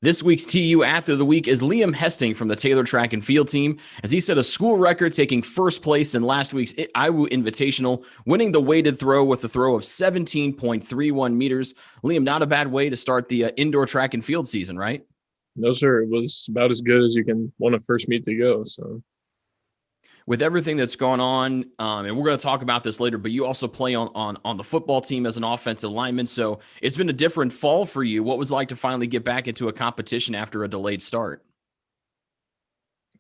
This week's TU Athlete of the Week is Liam Hesting from the Taylor Track and Field team, as he set a school record taking first place in last week's Iowa Invitational, winning the weighted throw with a throw of 17.31 meters. Liam, not a bad way to start the indoor track and field season, right? No, sir. It was about as good as you can want a first meet to go. So, With everything that's going on, and we're going to talk about this later, but you also play on the football team as an offensive lineman. So it's been a different fall for you. What was it like to finally get back into a competition after a delayed start?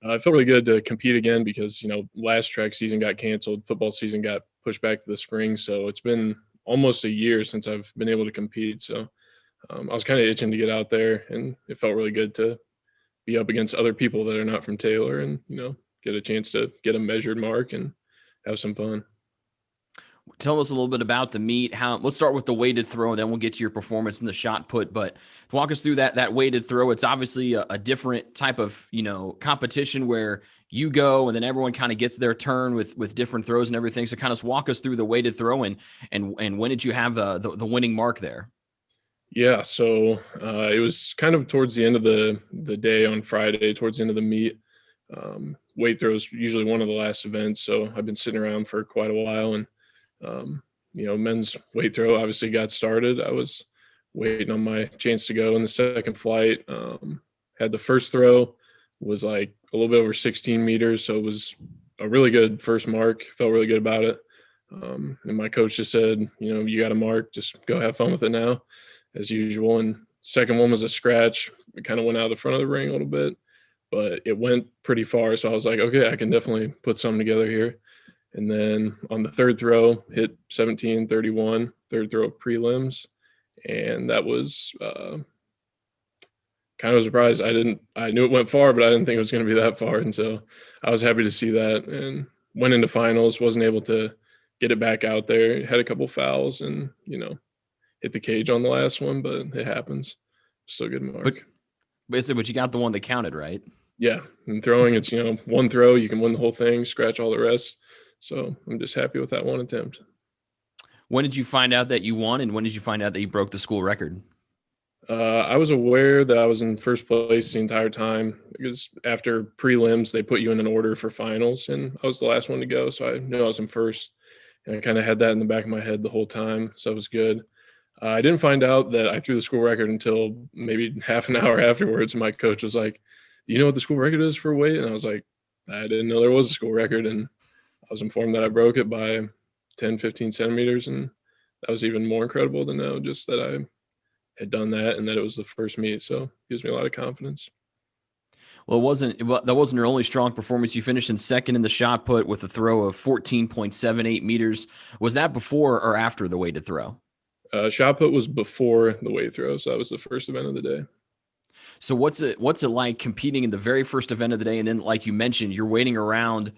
I felt really good to compete again because, last track season got canceled. Football season got pushed back to the spring. So it's been almost a year since I've been able to compete. So I was kind of itching to get out there, and it felt really good to be up against other people that are not from Taylor and, get a chance to get a measured mark and have some fun. Tell us a little bit about the meet. Let's start with the weighted throw, and then we'll get to your performance in the shot put. But walk us through that weighted throw. It's obviously a different type of competition where you go and then everyone kind of gets their turn with different throws and everything. So kind of walk us through the weighted throw and when did you have the winning mark there? Yeah, so it was kind of towards the end of the day on Friday, towards the end of the meet. Weight throw is usually one of the last events, so I've been sitting around for quite a while, and men's weight throw obviously got started. I was waiting on my chance to go in the second flight. Had the first throw was like a little bit over 16 meters, so it was a really good first mark. Felt really good about it. And my coach just said, you got a mark, just go have fun with it now, as usual. And second one was a scratch. It kind of went out of the front of the ring a little bit, but it went pretty far. So I was like, okay, I can definitely put something together here. And then on the third throw, hit 17.31, third throw prelims. And that was kind of a surprise. I knew it went far, but I didn't think it was going to be that far. And so I was happy to see that and went into finals, wasn't able to get it back out there. Had a couple fouls and, hit the cage on the last one, but it happens. Still a good But mark. basically, but you got the one that counted, right? Yeah. And throwing, it's, one throw, you can win the whole thing, scratch all the rest. So I'm just happy with that one attempt. When did you find out that you won, and when did you find out that you broke the school record? I was aware that I was in first place the entire time because after prelims, they put you in an order for finals, and I was the last one to go. So I knew I was in first, and I kind of had that in the back of my head the whole time. So it was good. I didn't find out that I threw the school record until maybe half an hour afterwards. My coach was like, "Do you know what the school record is for weight?" And I was like, "I didn't know there was a school record." And I was informed that I broke it by 10, 15 centimeters. And that was even more incredible to know just that I had done that and that it was the first meet. So it gives me a lot of confidence. Well, that wasn't your only strong performance. You finished in second in the shot put with a throw of 14.78 meters. Was that before or after the weighted throw? Shot put was before the weight throw. So that was the first event of the day. So what's it like competing in the very first event of the day, and then like you mentioned, you're waiting around,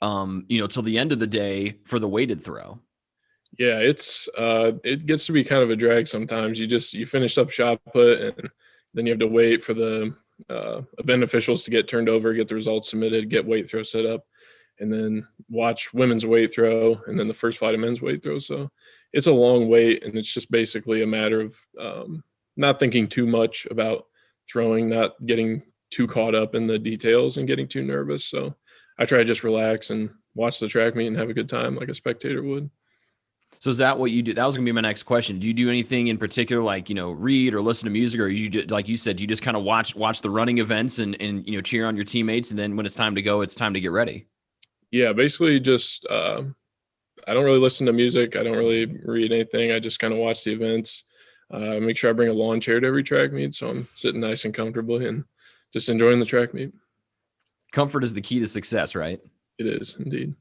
till the end of the day for the weighted throw. Yeah, it gets to be kind of a drag sometimes. You finish up shot put and then you have to wait for the event officials to get turned over, get the results submitted, get weight throw set up, and then watch women's weight throw and then the first flight of men's weight throw. So it's a long wait, and it's just basically a matter of not thinking too much about throwing, not getting too caught up in the details and getting too nervous. So I try to just relax and watch the track meet and have a good time like a spectator would. So is that what you do? That was gonna be my next question. Do you do anything in particular, like read or listen to music, or you just, like you said, you just kind of watch the running events and cheer on your teammates, and then when it's time to go, it's time to get ready. Yeah, basically just I don't really listen to music. I don't really read anything. I just kind of watch the events. Make sure I bring a lawn chair to every track meet, so I'm sitting nice and comfortably and just enjoying the track meet. Comfort is the key to success, right? It is indeed.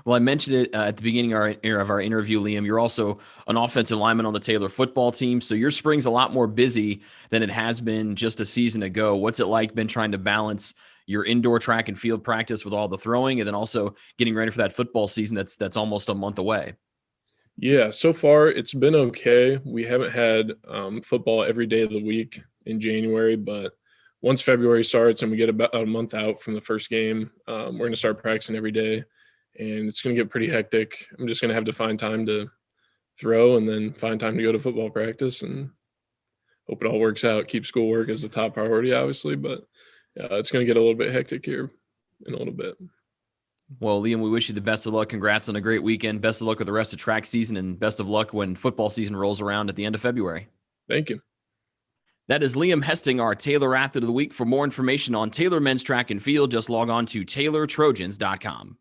Well, I mentioned it at the beginning of our interview, Liam. You're also an offensive lineman on the Taylor football team, so your spring's a lot more busy than it has been just a season ago. What's it like been trying to balance your indoor track and field practice with all the throwing, and then also getting ready for that football season that's almost a month away? Yeah, so far it's been okay. We haven't had football every day of the week in January, but once February starts and we get about a month out from the first game, we're going to start practicing every day, and it's going to get pretty hectic. I'm just going to have to find time to throw and then find time to go to football practice, and hope it all works out. Keep schoolwork as the top priority, obviously, but it's going to get a little bit hectic here in a little bit. Well, Liam, we wish you the best of luck. Congrats on a great weekend. Best of luck with the rest of track season, and best of luck when football season rolls around at the end of February. Thank you. That is Liam Hesting, our Taylor Athlete of the Week. For more information on Taylor men's track and field, just log on to TaylorTrojans.com.